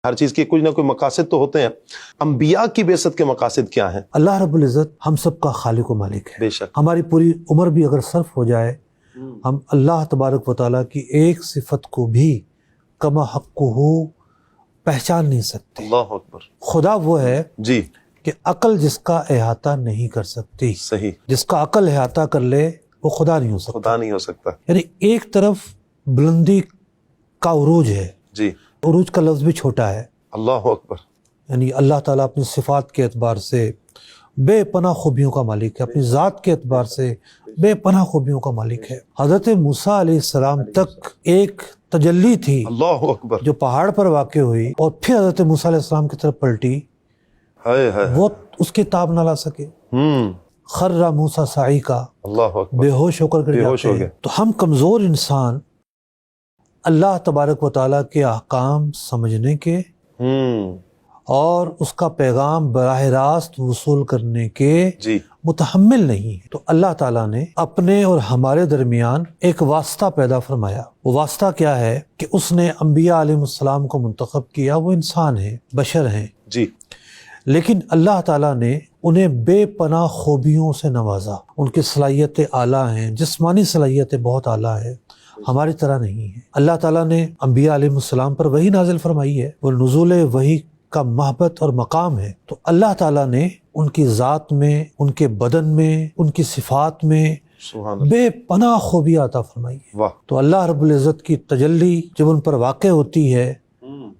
ہر چیز کے کوئی نہ کوئی مقاصد تو ہوتے ہیں. انبیاء کی بعثت کے مقاصد کیا ہیں؟ اللہ رب العزت ہم سب کا خالق و مالک ہے. بے شک. ہماری پوری عمر بھی اگر صرف ہو جائے ہم اللہ تبارک و تعالیٰ کی ایک صفت کو بھی کما حق ہو پہچان نہیں سکتے. اللہ اکبر. خدا وہ ہے جی کہ عقل جس کا احاطہ نہیں کر سکتی. صحیح. جس کا عقل احاطہ کر لے وہ خدا نہیں ہو سکتا. خدا نہیں ہو سکتا. یعنی ایک طرف بلندی کا عروج ہے. جی. عروج کا لفظ بھی چھوٹا ہے. اللہ اکبر. یعنی اللہ تعالیٰ اپنی صفات کے اعتبار سے بے پناہ خوبیوں کا مالک ہے. اپنی ذات کے اعتبار سے بے پناہ خوبیوں کا مالک ہے. حضرت موسیٰ علیہ السلام تک ایک تجلی تھی اللہ اکبر. جو پہاڑ پر واقع ہوئی اور پھر حضرت موسیٰ علیہ السلام کی طرف پلٹی. وہ اس کی تاب نہ لا سکے. خر موسیٰ صعیقا. اللہ اکبر. بے ہوش ہو کر گر جاتے ہیں. تو ہم کمزور انسان اللہ تبارک و تعالیٰ کے احکام سمجھنے کے اور اس کا پیغام براہ راست وصول کرنے کے جی متحمل نہیں ہے. تو اللہ تعالیٰ نے اپنے اور ہمارے درمیان ایک واسطہ پیدا فرمایا. وہ واسطہ کیا ہے کہ اس نے انبیاء علیہ السلام کو منتخب کیا. وہ انسان ہیں، بشر ہیں، جی لیکن اللہ تعالیٰ نے انہیں بے پناہ خوبیوں سے نوازا. ان کی صلاحیتیں اعلیٰ ہیں، جسمانی صلاحیتیں بہت اعلیٰ ہیں، ہماری طرح نہیں ہے. اللہ تعالیٰ نے انبیاء علیہ السلام پر وحی نازل فرمائی ہے. وہ نزول وحی کا محبت اور مقام ہے. تو اللہ تعالیٰ نے ان کی ذات میں، ان کے بدن میں، ان کی صفات میں سبحان اللہ. بے پناہ خوبیاں عطا فرمائی ہے. واہ. تو اللہ رب العزت کی تجلی جب ان پر واقع ہوتی ہے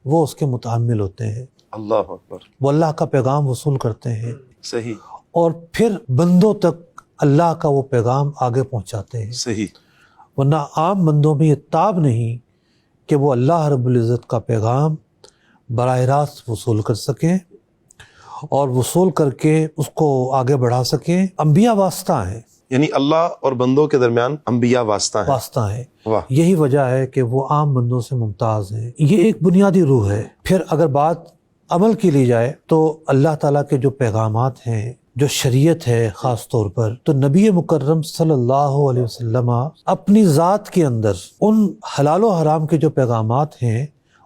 وہ اس کے متحمل ہوتے ہیں. اللہ اکبر. وہ اللہ کا پیغام وصول کرتے ہیں صحیح. اور پھر بندوں تک اللہ کا وہ پیغام آگے پہنچاتے ہیں. صحیح. ورنہ عام بندوں میں یہ تاب نہیں کہ وہ اللہ رب العزت کا پیغام براہ راست وصول کر سکیں اور وصول کر کے اس کو آگے بڑھا سکیں. انبیاء واسطہ ہیں. یعنی اللہ اور بندوں کے درمیان انبیاء واسطہ ہیں. واسطہ ہیں. واہ. یہی وجہ ہے کہ وہ عام بندوں سے ممتاز ہیں. یہ ایک بنیادی روح ہے. پھر اگر بات عمل کی لی جائے تو اللہ تعالیٰ کے جو پیغامات ہیں، جو شریعت ہے خاص طور پر، تو نبی مکرم صلی اللہ علیہ وسلم اپنی ذات کے اندر ان حلال و حرام کے جو پیغامات ہیں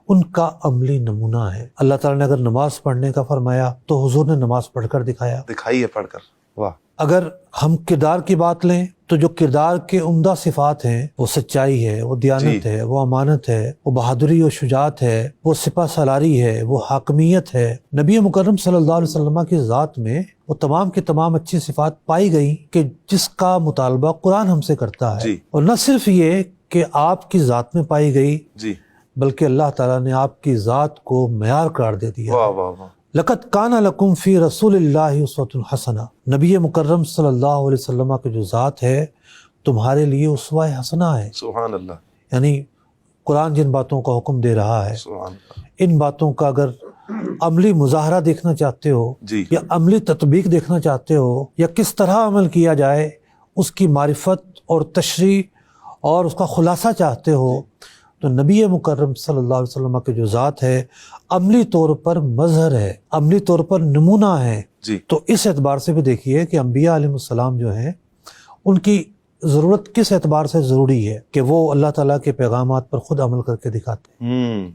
ان کا عملی نمونہ ہے. اللہ تعالیٰ نے اگر نماز پڑھنے کا فرمایا تو حضور نے نماز پڑھ کر دکھایا. دکھائی ہے پڑھ کر. واہ. اگر ہم کردار کی بات لیں تو جو کردار کے عمدہ صفات ہیں وہ سچائی ہے، وہ دیانت ہے، وہ امانت ہے، وہ بہادری و شجاعت ہے، وہ سپہ سالاری ہے، وہ حاکمیت ہے. نبی مکرم صلی اللہ علیہ وسلم کی ذات میں وہ تمام کی تمام اچھی صفات پائی گئی کہ جس کا مطالبہ قرآن ہم سے کرتا ہے. جی. اور نہ صرف یہ کہ آپ کی ذات میں پائی گئی جی. بلکہ اللہ تعالیٰ نے آپ کی ذات کو معیار قرار دے دیا. واہ واہ واہ. لقد کان لکم فی رسول اللہ اسوۃ حسنہ. نبی مکرم صلی اللہ علیہ وسلم کی جو ذات ہے تمہارے لیے اسوہ حسنہ ہے. سبحان اللہ. یعنی قرآن جن باتوں کا حکم دے رہا ہے سبحان اللہ. ان باتوں کا اگر عملی مظاہرہ دیکھنا چاہتے ہو جی. یا عملی تطبیق دیکھنا چاہتے ہو یا کس طرح عمل کیا جائے اس کی معرفت اور تشریح اور اس کا خلاصہ چاہتے ہو تو نبی مکرم صلی اللہ علیہ وسلم کی جو ذات ہے عملی طور پر مظہر ہے، عملی طور پر نمونہ ہے. جی. تو اس اعتبار سے بھی دیکھیے کہ انبیاء علیہ السلام جو ہیں ان کی ضرورت کس اعتبار سے ضروری ہے کہ وہ اللہ تعالیٰ کے پیغامات پر خود عمل کر کے دکھاتے ہیں.